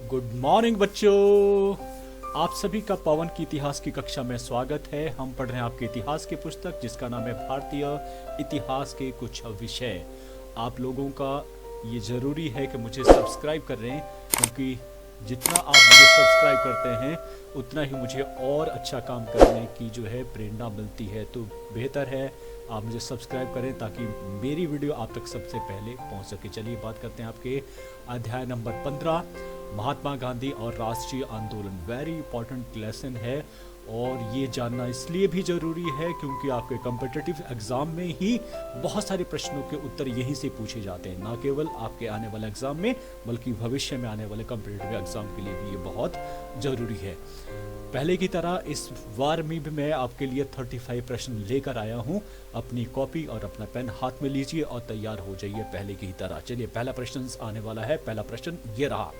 Good morning बच्चों, आप सभी का पवन की इतिहास की कक्षा में स्वागत है। हम पढ़ रहे हैं आपके इतिहास की पुस्तक जिसका नाम है भारतीय इतिहास के कुछ विषय। आप लोगों का ये ज़रूरी है कि मुझे सब्सक्राइब कर रहे हैं, क्योंकि जितना आप मुझे सब्सक्राइब करते हैं उतना ही मुझे और अच्छा काम करने की जो है प्रेरणा मिलती है। तो बेहतर है आप मुझे सब्सक्राइब करें ताकि मेरी वीडियो आप तक सबसे पहले पहुंच सके। चलिए बात करते हैं आपके अध्याय नंबर 15, महात्मा गांधी और राष्ट्रीय आंदोलन। वेरी इंपॉर्टेंट लेसन है और ये जानना इसलिए भी ज़रूरी है क्योंकि आपके कॉम्पिटिटिव एग्ज़ाम में ही बहुत सारे प्रश्नों के उत्तर यहीं से पूछे जाते हैं, ना केवल आपके आने वाले एग्ज़ाम में बल्कि भविष्य में आने वाले कॉम्पिटिटिव एग्ज़ाम के लिए भी ये बहुत ज़रूरी है। पहले की तरह इस बार में भी मैं आपके लिए 35 प्रश्न लेकर आया हूँ। अपनी कॉपी और अपना पेन हाथ में लीजिए और तैयार हो जाइए पहले की तरह। चलिए पहला प्रश्न आने वाला है। पहला प्रश्न ये रहा,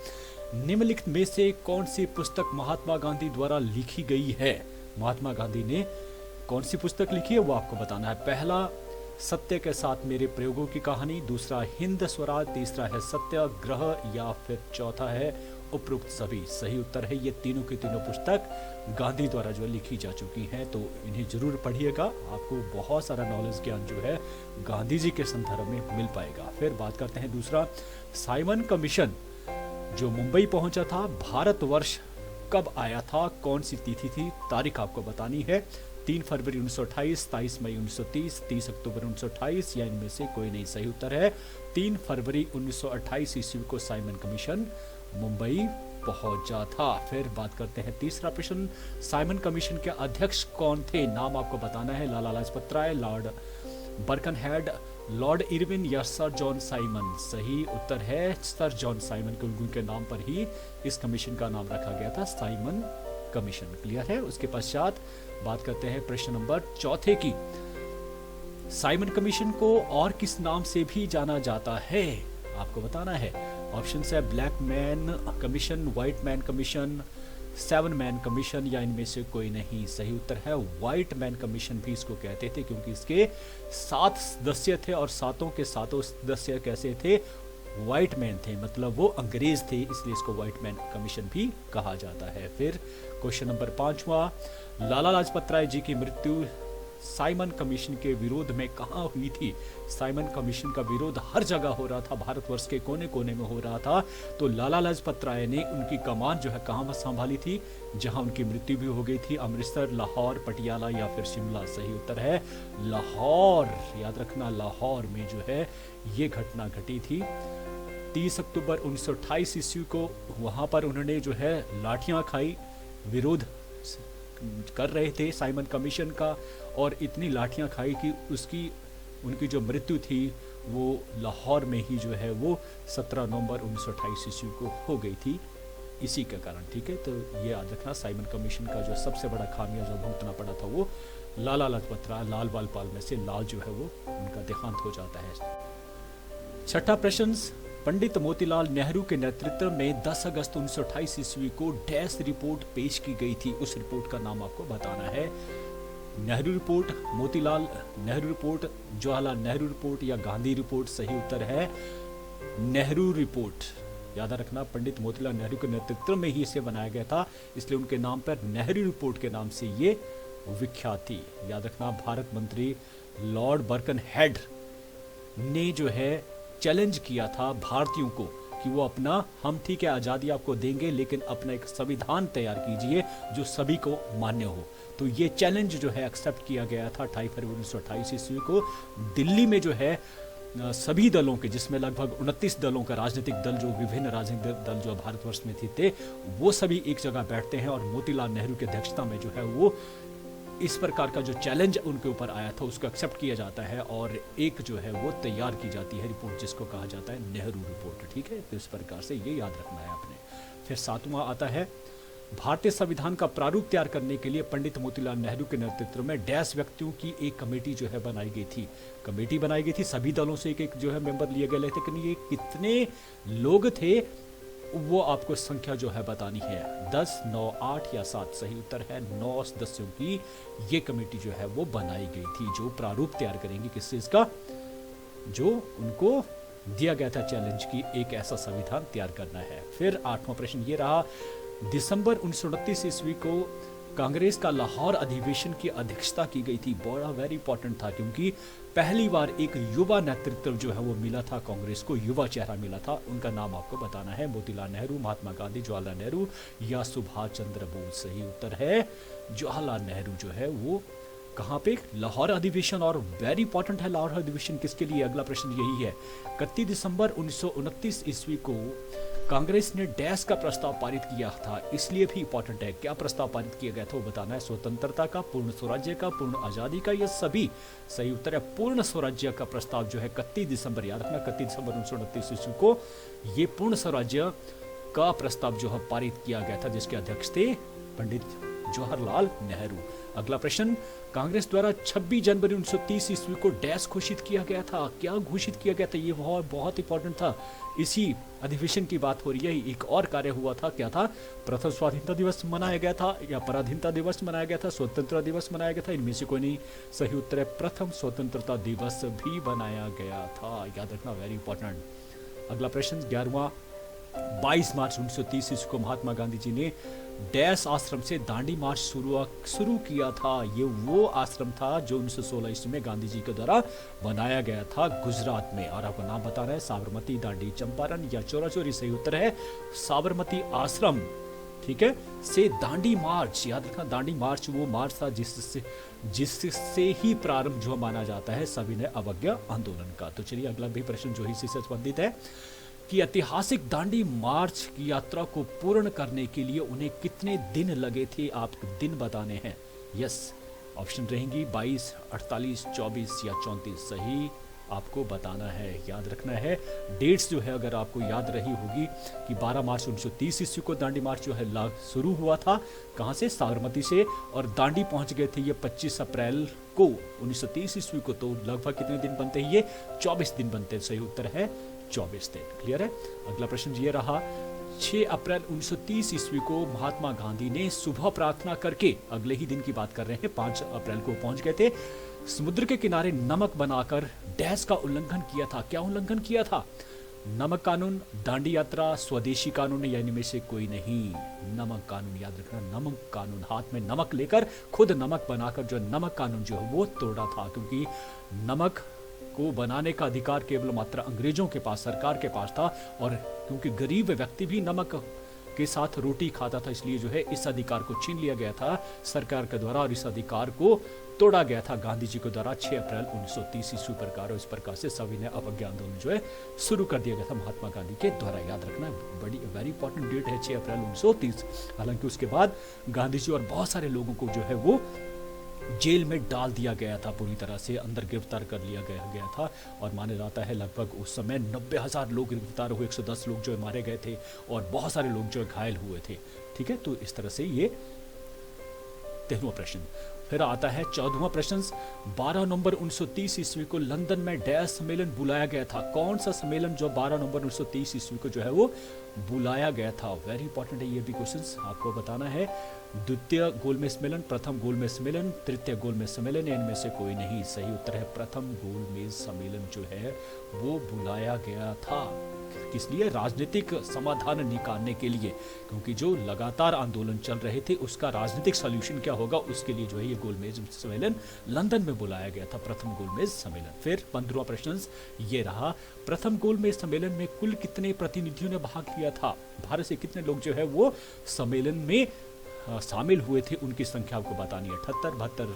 निम्नलिखित में से कौन सी पुस्तक महात्मा गांधी द्वारा लिखी गई है? महात्मा गांधी ने कौन सी पुस्तक लिखी है वो आपको बताना है। पहला, सत्य के साथ मेरे प्रयोगों की कहानी। दूसरा, हिंद स्वराज। तीसरा है सत्याग्रह, या फिर चौथा है उपरोक्त सभी। सही उत्तर है ये तीनों की तीनों पुस्तक गांधी द्वारा जो लिखी जा चुकी हैं, तो इन्हें जरूर पढ़िएगा। आपको बहुत सारा नॉलेज ज्ञान जो है गांधी जी के संदर्भ में मिल पाएगा। फिर बात करते हैं दूसरा, साइमन कमीशन जो मुंबई पहुंचा था, भारतवर्ष कब आया था? कौन सी तिथि थी? तारीख आपको बतानी है। 3 फरवरी 1928, 27 मई 1930, 30 अक्टूबर 1928, या इनमें से कोई नहीं। सही उत्तर है 3 फरवरी 1928 ईस्वी को साइमन कमीशन मुंबई पहुंचा था। फिर बात करते हैं तीसरा प्रश्न, साइमन कमीशन के अध्यक्ष कौन थे? नाम आपको बताना है। Lala Lajpat Rai, Lord Birkenhead, Lord Irwin, या सर जॉन साइमन। सही उत्तर है सर जॉन साइमन, क्योंकि उनके नाम पर ही इस कमीशन का नाम रखा गया था, साइमन कमीशन। क्लियर है। उसके पश्चात बात करते हैं प्रश्न नंबर चौथे की। साइमन कमीशन को और किस नाम से भी जाना जाता है? आपको बताना है। ऑप्शन है black man commission, white man commission, 7 man commission, या इनमें से कोई नहीं। सही उत्तर है व्हाइट मैन कमीशन भी इसको कहते थे, क्योंकि इसके 7 सदस्य थे और सातों के सातों सदस्य कैसे थे? व्हाइट मैन थे, मतलब वो अंग्रेज थे, इसलिए इसको व्हाइट मैन कमीशन भी कहा जाता है। फिर क्वेश्चन नंबर 5वां, लाला लाजपत राय जी की मृत्यु साइमन कमीशन के विरोध में कहाँ हुई थी? साइमन कमीशन का विरोध हर जगह हो रहा था, भारतवर्ष के कोने कोने में हो रहा था। तो लाला लाजपत राय ने उनकी कमान जो है कहाँ संभाली थी? जहां उनकी मृत्यु भी हो गई थी, अमृतसर, लाहौर, पटियाला, या फिर शिमला। सही उत्तर है लाहौर। याद रखना लाहौर में जो है ये घटना घटी थी। 30 अक्टूबर 1928 ईस्वी को वहां पर उन्होंने जो है लाठियां खाई, विरोध कर रहे थे साइमन कमीशन का, और इतनी लाठियां खाई कि उनकी जो मृत्यु थी वो लाहौर में ही जो है वो 17 नवंबर 1928 ईस्वी को हो गई थी, इसी के कारण। ठीक है, तो ये याद रखना साइमन कमीशन का जो सबसे बड़ा खामियाजा भुगतना पड़ा था वो लाला लाजपत राय, लाल बाल पाल में से लाल जो है वो उनका देहांत हो जाता है। छठा प्रश्न, पंडित मोतीलाल नेहरू के नेतृत्व में 10 अगस्त 1928 ईस्वी को डैश रिपोर्ट पेश की गई थी। उस रिपोर्ट का नाम आपको बताना है। Nehru report, Motilal Nehru report, Jawaharlal Nehru report, या गांधी रिपोर्ट। सही उत्तर है नेहरू रिपोर्ट। याद रखना पंडित मोतीलाल नेहरू के नेतृत्व में ही इसे बनाया गया था, इसलिए उनके नाम पर नेहरू रिपोर्ट के नाम से ये विख्यात थी। याद रखना भारत मंत्री लॉर्ड बर्कनहेड ने जो है चैलेंज किया था भारतीयों को कि वो अपना, हम ठीक है आज़ादी आपको देंगे लेकिन अपना एक संविधान तैयार कीजिए जो सभी को मान्य हो। तो ये चैलेंज जो है एक्सेप्ट किया गया था 28 फरवरी 1928 ईस्वी को। दिल्ली में जो है सभी दलों के, जिसमें लगभग 29 दलों का राजनीतिक दल, जो विभिन्न राजनीतिक दल जो भारतवर्ष में थे, वो सभी एक जगह बैठते हैं और मोतीलाल नेहरू की अध्यक्षता में जो है वो इस प्रकार का जो चैलेंज उनके ऊपर आया था उसको एक्सेप्ट किया जाता है और एक जो है वो तैयार की जाती है रिपोर्ट, जिसको कहा जाता है नेहरू रिपोर्ट। ठीक है, तो इस प्रकार से ये याद रखना है आपने। फिर 7वां आता है, भारतीय संविधान का प्रारूप तैयार करने के लिए पंडित मोतीलाल नेहरू के नेतृत्व में डैश व्यक्तियों की एक कमेटी जो है बनाई गई थी। कमेटी बनाई गई थी, सभी दलों से एक एक जो है मेंबर लिए गए थे, लेकिन ये कितने लोग थे वो आपको संख्या जो है बतानी है। 10, 9, 8 या 7। सही उत्तर है 9 सदस्यों की ये कमेटी जो है वो बनाई गई थी, जो प्रारूप तैयार करेंगी किस चीज का? जो उनको दिया गया था चैलेंज की एक ऐसा संविधान तैयार करना है। फिर 8वां प्रश्न ये रहा, दिसंबर 1929 ईस्वी को कांग्रेस का लाहौर अधिवेशन की अध्यक्षता की गई थी। बड़ा वेरी इंपॉर्टेंट था, क्योंकि पहली बार एक युवा नेतृत्व जो है वो मिला था कांग्रेस को, युवा चेहरा मिला था। उनका नाम आपको बताना है, मोतीलाल नेहरू, महात्मा गांधी, जवाहरलाल नेहरू या सुभाष चंद्र बोस। सही उत्तर है जवाहरलाल नेहरू जो है वो कहाँ पे, लाहौर अधिवेशन। और वेरी इंपॉर्टेंट है लाहौर अधिवेशन किसके लिए, अगला प्रश्न यही है। 31 दिसंबर 1929 ईस्वी को कांग्रेस ने डैश का प्रस्ताव पारित किया था, इसलिए भी इंपॉर्टेंट है। क्या प्रस्ताव पारित किया गया था वो बताना है, स्वतंत्रता का, पूर्ण स्वराज्य का, पूर्ण आजादी का, ये सभी। सही उत्तर है पूर्ण स्वराज्य का प्रस्ताव जो है 31 दिसंबर, याद रखना 31 दिसंबर 1929 ईस्वी को ये पूर्ण स्वराज्य का प्रस्ताव जो है पारित किया गया था, जिसके अध्यक्ष थे पंडित जवाहरलाल नेहरू। अगला प्रश्न, कांग्रेस द्वारा 26 जनवरी 1930 ईस्वी को डैश घोषित किया गया था। क्या घोषित किया गया था, ये बहुत इंपॉर्टेंट था। इसी अधिवेशन की बात हो रही है। एक और कार्य हुआ था, क्या था, प्रथम स्वाधीनता दिवस मनाया गया था या पराधीनता दिवस मनाया गया था, स्वतंत्रता दिवस मनाया गया था, इनमें से कोई नहीं। सही उत्तर है प्रथम स्वतंत्रता दिवस भी बनाया गया था, याद रखना, वेरी इंपॉर्टेंट। अगला प्रश्न 11वां, 22 मार्च 1930 ईस्वी को महात्मा गांधी जी ने डैश आश्रम से दांडी मार्च शुरू किया था। ये वो आश्रम था जो 1916 ईस्वी में गांधी जी के द्वारा बनाया गया था गुजरात में। और आपको नाम बताना है, साबरमती, दांडी, चंपारण या चोरा चोरी। सही उत्तर है साबरमती आश्रम, ठीक है, से दांडी मार्च। याद रखना दांडी मार्च वो मार्च था जिससे ही प्रारंभ जो माना जाता है सविनय अवज्ञा आंदोलन का। तो चलिए अगला भी प्रश्न जो इसी से संबंधित है कि ऐतिहासिक दांडी मार्च की यात्रा को पूर्ण करने के लिए उन्हें कितने दिन लगे थे, आप दिन बताने हैं। यस, ऑप्शन रहेंगी 22, 48, 24 या 34। सही आपको बताना है, याद रखना है। डेट्स जो है अगर आपको याद रही होगी कि 12 मार्च 1930 ईस्वी को दांडी मार्च जो है शुरू हुआ था, कहाँ से, साबरमती से, और दांडी पहुंच गए थे ये 25 अप्रैल को 1930 ईस्वी को। तो लगभग कितने दिन बनते हैं, ये 24 दिन बनते हैं। सही उत्तर है 24 दिन। क्लियर है। अगला प्रश्न ये रहा, 6 अप्रैल 1930 ईस्वी को महात्मा गांधी ने सुबह प्रार्थना करके, अगले ही दिन की बात कर रहे हैं, 5 अप्रैल को पहुंच गए थे, समुद्र के किनारे नमक बनाकर डैश का उल्लंघन किया था। क्या उल्लंघन किया था, नमक कानून, दांडी यात्रा, स्वदेशी कानून या इनमें से कोई नहीं। नमक कानून, याद रखना नमक कानून, हाथ में नमक लेकर खुद नमक बनाकर जो नमक कानून जो है वो तोड़ा था, क्योंकि नमक को बनाने का अधिकार केवल मात्र अंग्रेजों के पास, सरकार के पास था। और क्योंकि गरीब व्यक्ति भी नमक के साथ रोटी खाता था, इसलिए जो है इस अधिकार को छीन लिया गया था सरकार के द्वारा, और इस अधिकार को तोड़ा गया था गांधी जी के द्वारा 6 अप्रैल 1930 ईस्वी प्रकार। और इस प्रकार से सविनय अवज्ञा आंदोलन जो है शुरू कर दिया गया था महात्मा गांधी के द्वारा। याद रखना बड़ी वेरी इंपॉर्टेंट डेट है 6 अप्रैल 1930। हालांकि उसके बाद गांधी जी और बहुत सारे लोगों को जो है वो जेल में डाल दिया गया था, पूरी तरह से अंदर गिरफ्तार कर लिया गया था। और माना जाता है लगभग उस समय 90,000 लोग गिरफ्तार हुए, 110 लोग जो मारे गए थे और बहुत सारे लोग जो घायल हुए थे। ठीक है, तो इस तरह से ये 13वां प्रश्न। फिर आता है 14वां प्रश्न, 12 नवंबर 1930 ईस्वी को लंदन में डैश सम्मेलन बुलाया गया था। कौन सा सम्मेलन जो 12 नवंबर 1930 ईस्वी को जो है वो बुलाया गया था, वेरी इंपॉर्टेंट है ये भी क्वेश्चंस आपको बताना है। द्वितीय गोलमेज सम्मेलन, प्रथम गोलमेज सम्मेलन, तृतीय गोलमेज सम्मेलन, इनमें से कोई नहीं। सही उत्तर है प्रथम गोलमेज सम्मेलन जो है वो बुलाया गया था। किस लिए, राजनीतिक समाधान निकालने के लिए, क्योंकि जो लगातार आंदोलन चल रहे थे उसका राजनीतिक सॉल्यूशन क्या होगा उसके लिए जो है ये गोलमेज सम्मेलन लंदन में बुलाया गया था, प्रथम गोलमेज सम्मेलन। फिर 15वां प्रश्न ये रहा, प्रथम गोलमेज सम्मेलन में कुल कितने प्रतिनिधियों ने भाग लिया था, भारत से कितने लोग जो है वो सम्मेलन में शामिल हुए थे, उनकी संख्या आपको बतानी है। 78, 72,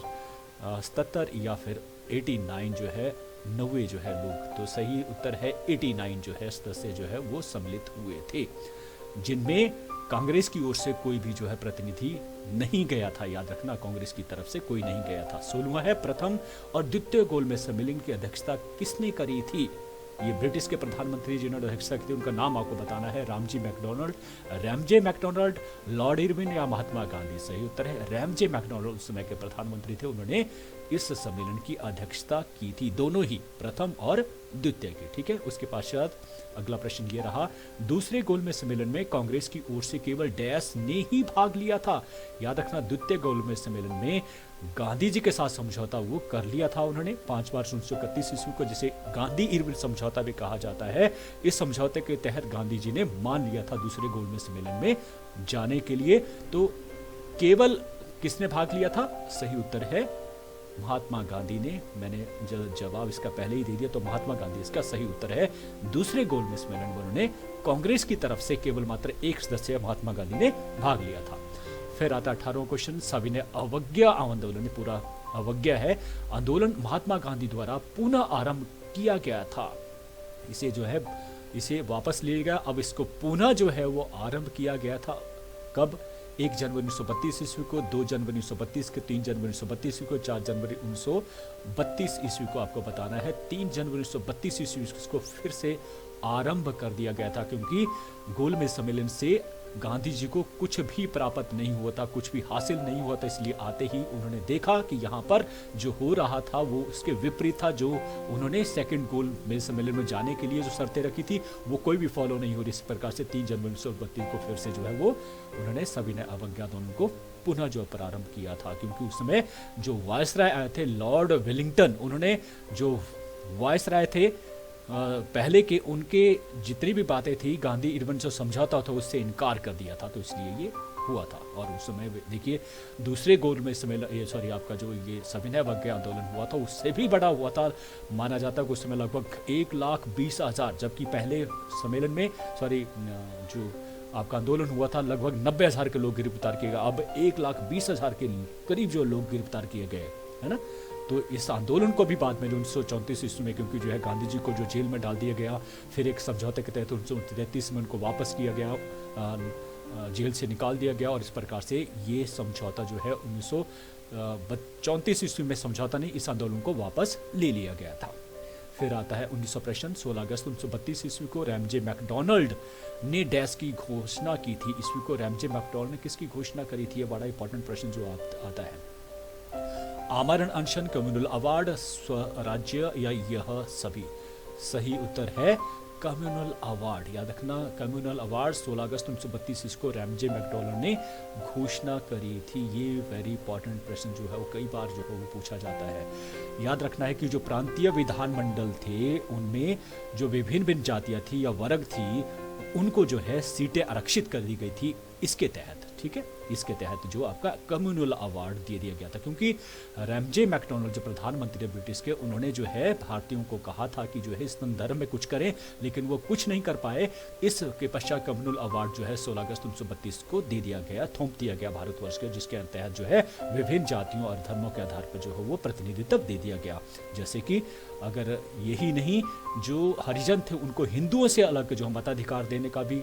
77 या फिर 89 जो है 90 जो है लोग। तो सही उत्तर है 89 जो है सदस्य जो है वो सम्मिलित हुए थे, जिनमें कांग्रेस की ओर से कोई भी जो है प्रतिनिधि नहीं गया था। याद रखना कांग्रेस की तरफ से कोई नहीं गया था। 16वां है, प्रथम और द्वितीय गोलमेज सम्मेलन की अध्यक्षता किसने करी थी। ये ब्रिटिश के प्रधानमंत्री जिन्होंने अध्यक्षता की थी, उनका नाम आपको बताना है। रामजे मैकडोनल्ड, लॉर्ड इरविन या महात्मा गांधी। सही उत्तर है रामजे मैकडोनल्ड, उस समय के प्रधानमंत्री थे, उन्होंने इस सम्मेलन की अध्यक्षता की थी, दोनों ही प्रथम और द्वितीय की। ठीक है, उसके पश्चात अगला प्रश्न ये रहा, दूसरे गोलमेज सम्मेलन में कांग्रेस की ओर से केवल डैश ने ही भाग लिया था। याद रखना द्वितीय गोलमेज सम्मेलन में गांधी जी के साथ समझौता वो कर लिया था उन्होंने 5 मार्च 1931 ईस्वी को, जिसे गांधी इरविन समझौता भी कहा जाता है। इस समझौते के तहत गांधी जी ने मान लिया था दूसरे गोलमेज सम्मेलन में जाने के लिए। तो केवल किसने भाग लिया था? सही उत्तर है महात्मा गांधी ने। मैंने जवाब इसका पहले ही दे दिया, तो महात्मा गांधी इसका सही उत्तर है। दूसरे गोलमेज सम्मेलन में उन्होंने कांग्रेस की तरफ से केवल मात्र एक सदस्य महात्मा गांधी ने भाग लिया था। फिर आता 18वां क्वेश्चन, सविनय अवज्ञा आंदोलन। पूरा अवज्ञा है आंदोलन महात्मा गांधी द्वारा पुनः आरंभ किया गया था। इसे जो है इसे वापस लिया गया। अब इसको पुनः जो है वो आरंभ किया गया था कब? 1 जनवरी 1932 ईस्वी को, 2 जनवरी 1932 को, 3 जनवरी 1932 ईस्वी को, 4 जनवरी 1932 ईस्वी को आपको बताना है। 3 जनवरी 1932 ईस्वी को फिर से आरंभ कर दिया गया था, क्योंकि गोलमेज सम्मेलन से गांधी जी को कुछ भी प्राप्त नहीं हुआ था, कुछ भी हासिल नहीं हुआ था। इसलिए आते ही उन्होंने देखा कि यहाँ पर जो हो रहा था वो उसके विपरीत था। जो उन्होंने सेकंड गोलमेज सम्मेलन में जाने के लिए जो शर्तें रखी थी वो कोई भी फॉलो नहीं हो रही। इस प्रकार से 3 जनवरी 1932 को फिर से जो है वो उन्होंने सविनय अवज्ञा आंदोलन को पुनः जो प्रारंभ किया था, क्योंकि उस समय जो वायसराय आए थे लॉर्ड वेलिंगटन, उन्होंने जो वायसराय थे पहले के, उनके जितनी भी बातें थी गांधी इरविन जो समझौता था उससे इनकार कर दिया था। तो इसलिए ये हुआ था। और उस समय देखिए दूसरे गोलमेज सम्मेलन आपका जो ये सविनय अवज्ञा आंदोलन हुआ था उससे भी बड़ा हुआ था। माना जाता है कि उस समय लगभग 1,20,000, जबकि पहले सम्मेलन में जो आपका आंदोलन हुआ था लगभग 90,000 के लोग गिरफ्तार किए गए। अब 1,20,000 के करीब जो लोग गिरफ्तार किए गए, है ना। तो इस आंदोलन को भी बाद में 1934 ईस्वी में, क्योंकि जो है गांधी जी को जो जेल में डाल दिया गया, फिर एक समझौते के तहत 1933 में उनको वापस किया गया, जेल से निकाल दिया गया। और इस प्रकार से ये समझौता जो है 1934 ईस्वी में समझौता नहीं, इस आंदोलन को वापस ले लिया गया था। फिर आता है 1900 प्रश्न। 16 अगस्त 1932 ईस्वी को रैमजे मैकडोनाल्ड ने डैश की घोषणा की थी। ईस्वी को रैमजे मैकडोनाल्ड ने किसकी घोषणा करी थी? ये बड़ा इंपॉर्टेंट प्रश्न जो आता है। आमरण अनशन, कम्युनल अवार्ड, स्वराज्य या यह सभी? सही उत्तर है कम्युनल अवार्ड। याद रखना कम्युनल अवार्ड 16 अगस्त 1932 इसको रैमजे मैकडोनाल्ड ने घोषणा करी थी। ये वेरी इंपॉर्टेंट प्रश्न जो है वो कई बार जो है वो पूछा जाता है। याद रखना है कि जो प्रांतीय विधानमंडल थे उनमें जो विभिन्न जातियां थी या वर्ग थी उनको जो है सीटें आरक्षित कर दी गई थी इसके तहत। ठीक है, इसके तहत जो आपका कम्युनल अवार्ड दे दिया गया था, क्योंकि रैमजे मैकडोनाल्ड जो प्रधानमंत्री ब्रिटिश के, उन्होंने जो है भारतीयों को कहा था कि जो है इस संदर्भ में कुछ करें, लेकिन वो कुछ नहीं कर पाए। इसके पश्चात कम्युनल अवार्ड जो है 16 अगस्त 1932 को दे दिया गया, थोप दिया गया भारतवर्ष के, जिसके तहत जो है विभिन्न जातियों और धर्मों के आधार पर जो है वो प्रतिनिधित्व दे दिया गया। जैसे कि अगर यही नहीं, जो हरिजन थे उनको हिंदुओं से अलग जो मताधिकार देने का भी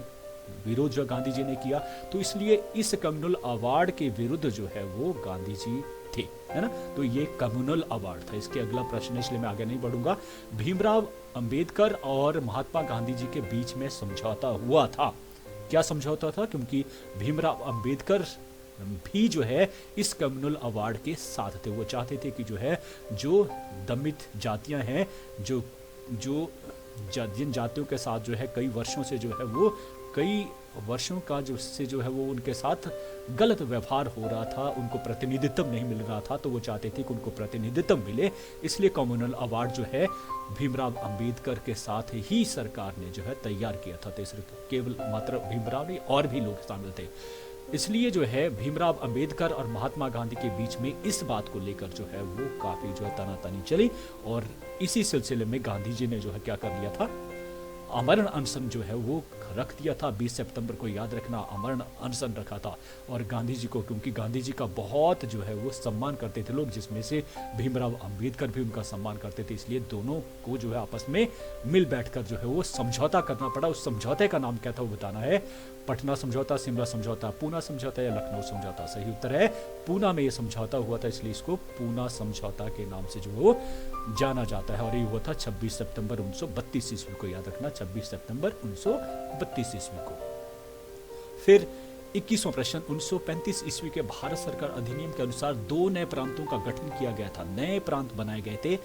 विरोध जो गांधी जी ने किया, तो इसलिए इस कम्युनल अवार्ड के विरुद्ध जो है वो गांधी जी थे, है ना। तो ये कम्युनल अवार्ड था। इसके अगला प्रश्न है, इसलिए मैं आगे नहीं बढ़ूंगा। भीमराव अंबेडकर और महात्मा गांधी जी के बीच में समझौता हुआ था। क्या समझौता था? क्योंकि भीमराव अंबेडकर भी जो है इस कम्युनल अवार्ड के साथ थे। वो चाहते थे कि जो है जो दमित जातियां हैं, जो जिन जातियों के साथ जो है कई वर्षों से जो है वो कई वर्षों का जो से जो है वो उनके साथ गलत व्यवहार हो रहा था, उनको प्रतिनिधित्व नहीं मिल रहा था, तो वो चाहते थे कि उनको प्रतिनिधित्व मिले। इसलिए कम्युनल अवार्ड जो है भीमराव अंबेडकर के साथ ही सरकार ने जो है तैयार किया था। तो सिर्फ केवल मात्र भीमराव नहीं, और भी लोग शामिल थे। इसलिए जो है भीमराव अंबेडकर और महात्मा गांधी के बीच में इस बात को लेकर जो है वो काफी जो है तनातनी चली। और इसी सिलसिले में गांधी जी ने जो है क्या कर लिया था, आमरण अनशन जो है वो रख दिया था। 20 सितंबर को याद रखना, आमरण अनशन रखा था। और गांधी जी को, क्योंकि गांधी जी का बहुत जो है वो सम्मान करते थे लोग, जिसमें से भीमराव अंबेडकर भी उनका सम्मान करते थे, इसलिए दोनों को जो है आपस में मिल बैठकर जो है वो समझौता करना पड़ा। उस समझौते का नाम क्या था वो बताना है। पटना समझौता, शिमला समझौता, पूना समझौता या लखनऊ समझौता? सही उत्तर है पूना में ये समझौता हुआ था, इसलिए इसको पूना समझौता के नाम से जो वो जाना जाता है। और ये हुआ था 26 सितंबर 1932 ईस्वी को। याद रखना 26 सितंबर 1932 ईस्वी को। फिर 21वां प्रश्न। 1935 ईस्वी के भारत सरकार अधिनियम के अनुसार 2 नए प्रांतों का गठन किया गया था। नए प्रांत बनाए गए थे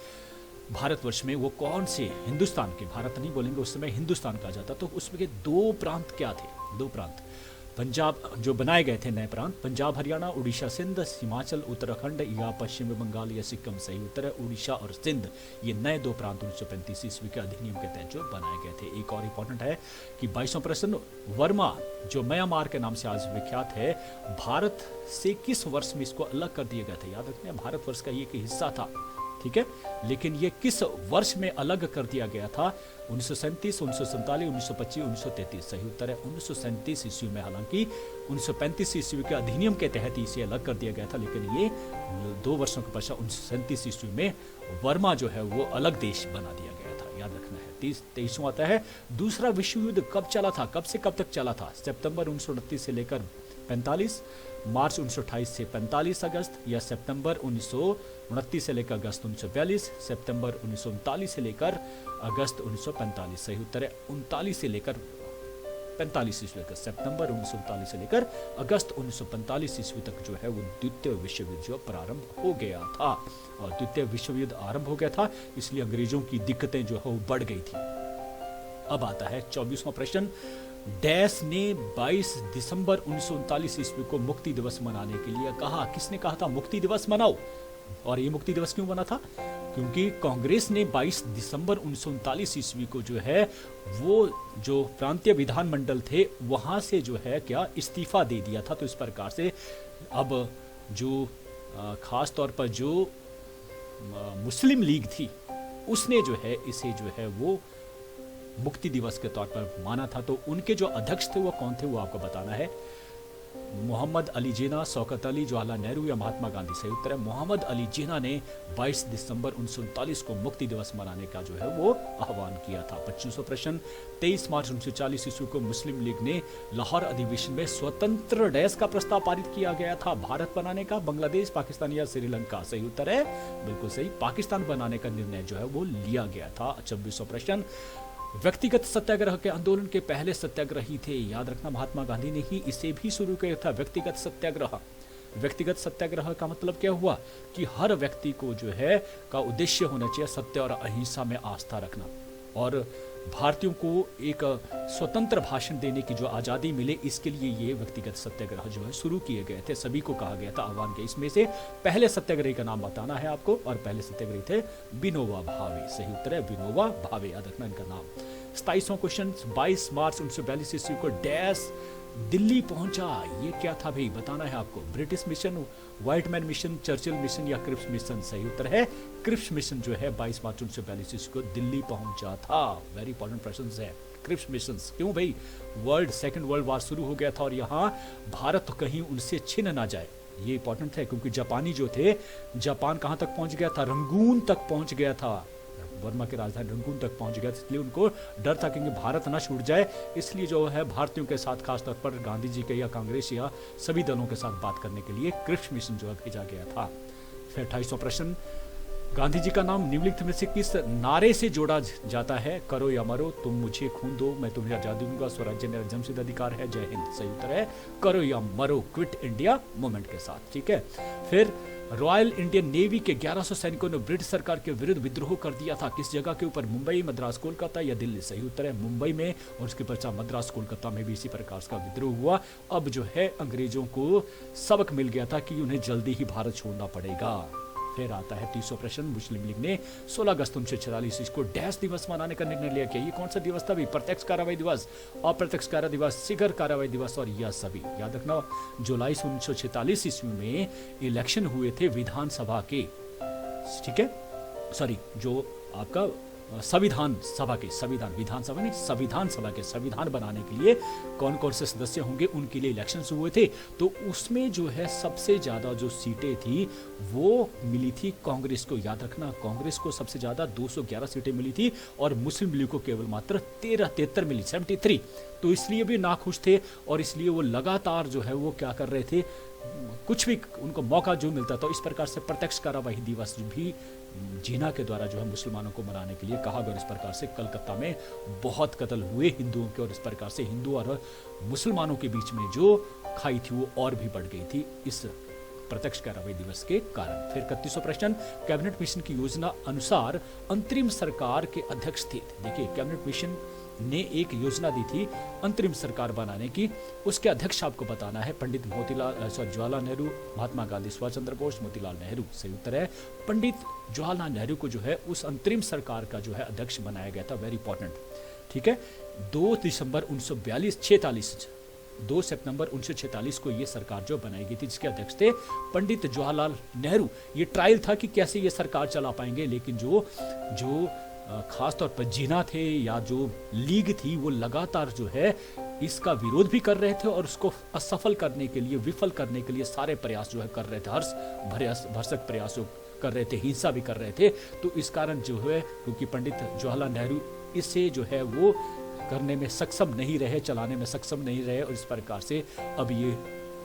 भारतवर्ष में। वो कौन से? हिंदुस्तान के, भारत नहीं बोलेंगे, उस समय हिंदुस्तान कहा जाता। तो उसमें के 2 प्रांत क्या थे? 2 प्रांत। पंजाब जो बनाए गए थे नए प्रांत, पंजाब, हरियाणा, उड़ीसा, सिंध, हिमाचल, उत्तराखंड या पश्चिम बंगाल या सिक्किम। सही उत्तर है उड़ीसा और सिंध। ये नए दो प्रांत 1935 ईस्वी के अधिनियम के तहत जो बनाए गए थे। एक और इंपॉर्टेंट है कि 22वां प्रश्न, वर्मा जो म्यांमार के नाम से आज विख्यात है, भारत से किस वर्ष में इसको अलग कर दिया गया था? याद रखना, भारत वर्ष का ये एक हिस्सा था, ठीक है, लेकिन ये किस वर्ष में अलग कर दिया गया था? 1937, 1947, 1925, 1933। सही उत्तर है 1937 ईस्वी में। हालांकि 1935 ईस्वी के अधिनियम के तहत इसे अलग कर दिया गया था, लेकिन ये 2 वर्षों के पश्चात 1937 ईस्वी में वर्मा जो है वो अलग देश बना दिया गया था। याद रखना है। 23वां आता है, दूसरा विश्व युद्ध कब चला था? कब से कब तक चला था? सितंबर 1929 से लेकर 45, मार्च 1928 से 45 अगस्त, या सितंबर 1929 से लेकर अगस्त 1942, सितंबर 1939 से लेकर अगस्त 1945। सही उत्तर है 39 से लेकर 45 ईस्वी तक, सितंबर 1939 से लेकर अगस्त 1945 ईस्वी तक जो है वो द्वितीय विश्व युद्ध जो प्रारंभ हो गया था। और द्वितीय विश्व युद्ध आरंभ हो गया था, इसलिए अंग्रेजों की दिक्कतें जो है वो बढ़ गई थी। अब आता है 24वां प्रश्न, डैश ने 22 दिसंबर 1939 ईस्वी को मुक्ति दिवस मनाने के लिए कहा। किसने कहा था मुक्ति दिवस मनाओ? और ये मुक्ति दिवस क्यों बना था? क्योंकि कांग्रेस ने 22 दिसंबर 1939 ईस्वी को जो है वो जो प्रांतीय विधानमंडल थे वहां से जो है क्या इस्तीफा दे दिया था। तो इस प्रकार से अब जो खास तौर पर जो मुस्लिम लीग थी उसने जो है इसे जो है वो मुक्ति दिवस के तौर पर माना था। तो उनके जो अध्यक्ष थे वो कौन थे वो आपको बताना है। मोहम्मद अली जिन्ना, शौकत अली, जवाहरलाल नेहरू या महात्मा गांधी। सही उत्तर है मोहम्मद अली जिन्ना ने 22 दिसंबर 1939 को मुक्ति दिवस मनाने का जो है वो आह्वान किया था। 25वां प्रश्न, 23 मार्च 1940 ईस्वी को मुस्लिम लीग ने लाहौर अधिवेशन में स्वतंत्र देश का प्रस्ताव पारित किया गया था। भारत बनाने का, बांग्लादेश, पाकिस्तान या श्रीलंका। सही उत्तर है बिल्कुल सही, पाकिस्तान बनाने का निर्णय जो है वो लिया गया था। 26वां प्रश्न, व्यक्तिगत सत्याग्रह के आंदोलन के पहले सत्याग्रही थे। याद रखना महात्मा गांधी ने ही इसे भी शुरू किया था, व्यक्तिगत सत्याग्रह। व्यक्तिगत सत्याग्रह का मतलब क्या हुआ कि हर व्यक्ति को जो है का उद्देश्य होना चाहिए सत्य और अहिंसा में आस्था रखना, और भारतीयों को एक स्वतंत्र भाषण देने की जो आज़ादी मिले इसके लिए ये व्यक्तिगत सत्याग्रह जो है शुरू किए गए थे। सभी को कहा गया था, आह्वान किया। इसमें से पहले सत्याग्रही का नाम बताना है आपको, और पहले सत्याग्रही थे विनोबा भावे। सही उत्तर है विनोबा भावे, याद रखना इनका नाम। 27वां क्वेश्चन, 22 मार्च 1942 ईस्वी को डैश दिल्ली पहुंचा। ये क्या था भाई बताना है आपको। British mission, white man mission, Churchill mission या क्रिप्स मिशन। सही उत्तर है क्रिप्स मिशन जो है 22 मार्च 1942 ईस्वी को दिल्ली पहुंचा था। वेरी इंपॉर्टेंट प्रश्न है क्रिप्स मिशन। क्यों भाई? सेकेंड वर्ल्ड वॉर शुरू हो गया था और यहाँ भारत कहीं उनसे छिन ना जाए, ये इंपॉर्टेंट है। क्योंकि जापानी जो थे, जापान कहाँ तक पहुंच गया था? रंगून तक पहुंच गया था। वर्मा की राजधानी रंगून तक पहुंच गया, इसलिए उनको डर था कि भारत न छूट जाए। इसलिए जो है भारतीयों के साथ खासतौर पर गांधी जी के या कांग्रेस या सभी दलों के साथ बात करने के लिए क्रिप्स मिशन जो है भेजा गया था। फिर 28वां प्रश्न, गांधी जी का नाम निम्नलिखित में से किस नारे से जोड़ा जाता है? करो या मरो, तुम मुझे खून दो, मैं तुम्हें आजादी दूंगा, स्वराज्य मेरा जन्मसिद्ध अधिकार है, जय हिंद। सही उत्तर है करो या मरो, क्विट इंडिया मूवमेंट के साथ। ठीक है। फिर रॉयल इंडियन नेवी के 1100 सैनिकों ने ब्रिटिश सरकार के विरुद्ध विद्रोह कर दिया था। किस जगह के ऊपर? मुंबई, मद्रास, कोलकाता या दिल्ली। सही उत्तर है मुंबई में, और उसके पश्चात मद्रास, कोलकाता में भी इसी प्रकार का विद्रोह हुआ। अब जो है अंग्रेजों को सबक मिल गया था कि उन्हें जल्दी ही भारत छोड़ना पड़ेगा। फिर आता है 30वां प्रश्न, मुस्लिम लीग ने 16 अगस्त 1946 को डैश दिवस मनाने का निर्णय लिया। ये कौन सा दिवस था? प्रत्यक्ष कार्रवाई दिवस, अप्रत्यक्ष कार्रवाई दिवस, शिखर कार्रवाई दिवस और यह सभी। याद रखना जुलाई 1946 ईस्वी में इलेक्शन हुए थे विधानसभा के, ठीक है, सॉरी जो आपका संविधान सभा के, संविधान विधानसभा नहीं, संविधान सभा के संविधान बनाने के लिए कौन कौन से सदस्य होंगे उनके लिए इलेक्शंस हुए थे। तो उसमें जो है सबसे ज्यादा जो सीटें थी वो मिली थी कांग्रेस को। याद रखना कांग्रेस को सबसे ज्यादा 211 सीटें मिली थी और मुस्लिम लीग को केवल मात्र 73 मिली, 73। तो इसलिए भी नाखुश थे और इसलिए वो लगातार जो है वो क्या कर रहे थे, कुछ भी उनको मौका जो मिलता था। इस प्रकार से प्रत्यक्ष कार्रवाई दिवस भी जिन्ना के द्वारा जो है मुसलमानों को मनाने के लिए कहा गया। इस प्रकार से कलकत्ता में बहुत कत्ल हुए हिंदुओं के, और इस प्रकार से हिंदू और मुसलमानों के बीच में जो खाई थी वो और भी बढ़ गई थी इस प्रत्यक्ष कार्रवाई दिवस के कारण। फिर 31वां प्रश्न, कैबिनेट मिशन की योजना अनुसार अंतरिम सरकार के अध्यक्ष थे। देखिए कैबिनेट मिशन ने एक योजना दी थी अंतरिम सरकार बनाने की। उसके अध्यक्ष आपको बताना है पंडित जवाहरलाल नेहरू, महात्मा गांधी, सुभाष चंद्र बोस, मोतीलाल नेहरू। सही उत्तर है पंडित जवाहरलाल नेहरू को जो है उस अंतरिम सरकार का जो है अध्यक्ष बनाया गया था। वेरी इंपॉर्टेंट, ठीक है। 2 दिसंबर 1946 2 सितंबर 1946 को ये सरकार जो बनाई गई थी, जिसके अध्यक्ष थे पंडित जवाहरलाल नेहरू। ये ट्रायल था कि कैसे ये सरकार चला पाएंगे, लेकिन जो खास तौर पर जिन्ना थे या जो लीग थी वो लगातार जो है इसका विरोध भी कर रहे थे और उसको असफल करने के लिए, विफल करने के लिए सारे प्रयास जो है कर रहे थे, हर्ष भरसक प्रयासों कर रहे थे, हिंसा भी कर रहे थे। तो इस कारण जो है, क्योंकि पंडित जवाहरलाल नेहरू इसे जो है वो करने में सक्षम नहीं रहे, चलाने में सक्षम नहीं रहे, और इस प्रकार से अब ये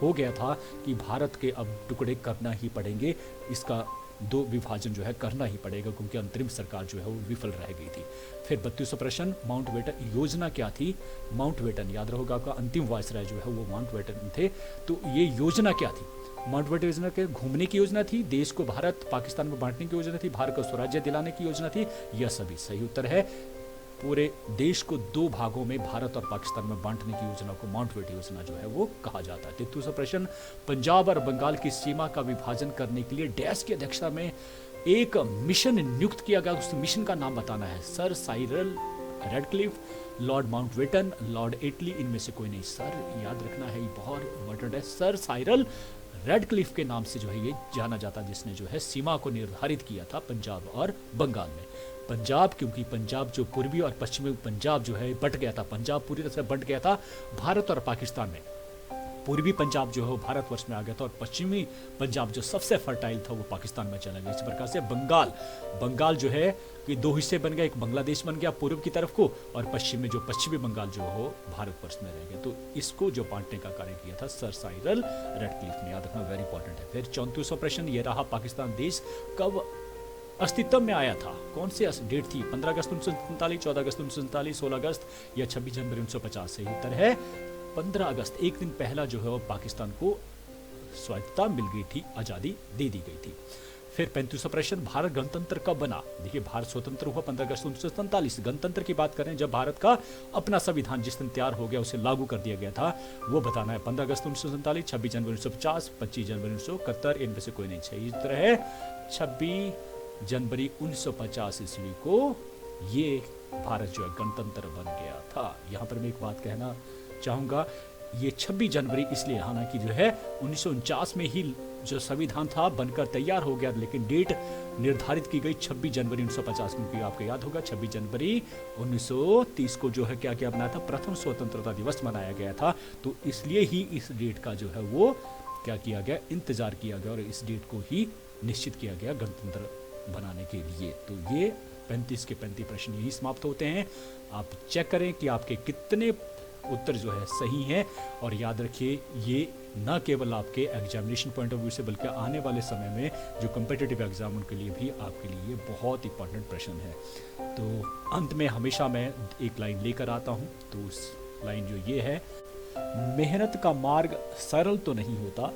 हो गया था कि भारत के अब टुकड़े करना ही पड़ेंगे, इसका 2 विभाजन जो है करना ही पड़ेगा, क्योंकि अंतरिम सरकार जो है वो विफल रह गई थी। फिर 32वां प्रश्न, माउंटबेटन योजना क्या थी? माउंटबेटन याद रहोगा आपका अंतिम वायसराय जो है वो माउंटबेटन थे। तो ये योजना क्या थी? माउंटबेटन योजना के घूमने की योजना थी, देश को भारत पाकिस्तान में बांटने की योजना थी, भारत को स्वराज्य दिलाने की योजना थी, यह सभी। सही उत्तर है पूरे देश को 2 भागों में भारत और पाकिस्तान में बांटने की योजना को माउंटबेटन योजना जो है वो कहा जाता है। 33वां प्रश्न, पंजाब और बंगाल की सीमा का विभाजन करने के लिए डैश की अध्यक्षता में एक मिशन नियुक्त किया गया, उस मिशन का नाम बताना है। Sir Cyril Radcliffe, Lord Mountbatten, Lord Attlee, इनमें से कोई नहीं। सर याद रखना है, ये बहुत इंपॉर्टेंट है। सर साइरल रेडक्लिफ के नाम से जो है ये जाना जाता, जिसने जो है सीमा को निर्धारित किया था पंजाब और बंगाल में। पंजाब, क्योंकि पंजाब जो पूर्वी और पश्चिमी पंजाब जो है बट गया था, पंजाब पूरी तरह से बट गया था भारत और पाकिस्तान में। पूर्वी पंजाब जो है वो भारतवर्ष में आ गया था और पश्चिमी पंजाब जो सबसे फर्टाइल था वो पाकिस्तान में चला गया। इस प्रकार से बंगाल जो है कि 2 हिस्से बन गया, एक बांग्लादेश बन गया पूर्व की तरफ को, और पश्चिम में जो पश्चिमी बंगाल जो हो भारतवर्ष में रह गया। तो इसको जो बांटने का कार्य किया था सर साइरल रेडक्लिफ ने, याद रखना वेरी इंपॉर्टेंट है। फिर 34वां प्रश्न ये रहा, पाकिस्तान देश कब अस्तित्व में आया था? कौन सी डेट थी? 15 अगस्त 1947, 14 अगस्त 1947, 16 अगस्त या 26 जनवरी 1950? सही उत्तर है 15 अगस्त। एक दिन पहला जो है वो पाकिस्तान को स्वायत्तता मिल गई थी, आज़ादी दे दी गई थी। फिर 35वां प्रश्न, भारत गणतंत्र कब बना? देखिए भारत स्वतंत्र हुआ 15 अगस्त 1947। गणतंत्र की बात करें, जब भारत का अपना संविधान जिस दिन तैयार हो गया उसे लागू कर दिया गया था, वो बताना है। 15 अगस्त 1947, 26 जनवरी 1950, 25 जनवरी 1971, इनमें से कोई नहीं। सही उत्तर है 26 जनवरी 1950 ईस्वी को ये भारत जो है गणतंत्र बन गया था। यहाँ पर मैं एक बात कहना चाहूँगा, ये 26 जनवरी इसलिए, हालांकि जो है 1949 में ही जो संविधान था बनकर तैयार हो गया, लेकिन डेट निर्धारित की गई 26 जनवरी 1950, क्योंकि आपको याद होगा 26 जनवरी 1930 को जो है क्या क्या बनाया था, प्रथम स्वतंत्रता दिवस मनाया गया था। तो इसलिए ही इस डेट का जो है वो क्या किया गया, इंतजार किया गया और इस डेट को ही निश्चित किया गया गणतंत्र बनाने के लिए। तो ये 35 के 35 प्रश्न यही समाप्त होते हैं। आप चेक करें कि आपके कितने उत्तर जो है सही हैं, और याद रखिए ये न केवल आपके एग्जामिनेशन पॉइंट ऑफ व्यू से बल्कि आने वाले समय में जो कम्पिटिटिव एग्जाम उनके लिए भी आपके लिए बहुत इंपॉर्टेंट प्रश्न है। तो अंत में हमेशा मैं एक लाइन लेकर आता हूँ, तो उस लाइन जो ये है, मेहनत का मार्ग सरल तो नहीं होता,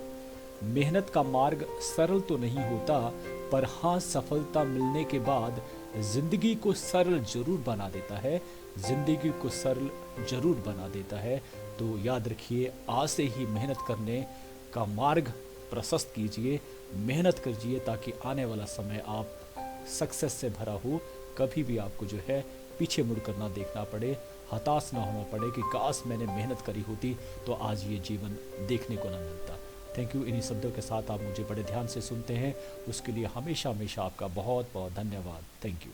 मेहनत का मार्ग सरल तो नहीं होता, पर हाँ सफलता मिलने के बाद जिंदगी को सरल जरूर बना देता है, जिंदगी को सरल जरूर बना देता है। तो याद रखिए, आज से ही मेहनत करने का मार्ग प्रशस्त कीजिए, मेहनत कीजिए, ताकि आने वाला समय आप सक्सेस से भरा हो, कभी भी आपको जो है पीछे मुड़कर ना देखना पड़े, हताश ना होना पड़े कि काश मैंने मेहनत करी होती तो आज ये जीवन देखने को ना मिलता। Thank you. इन्हीं शब्दों के साथ आप मुझे बड़े ध्यान से सुनते हैं, उसके लिए हमेशा हमेशा आपका बहुत बहुत धन्यवाद। Thank you.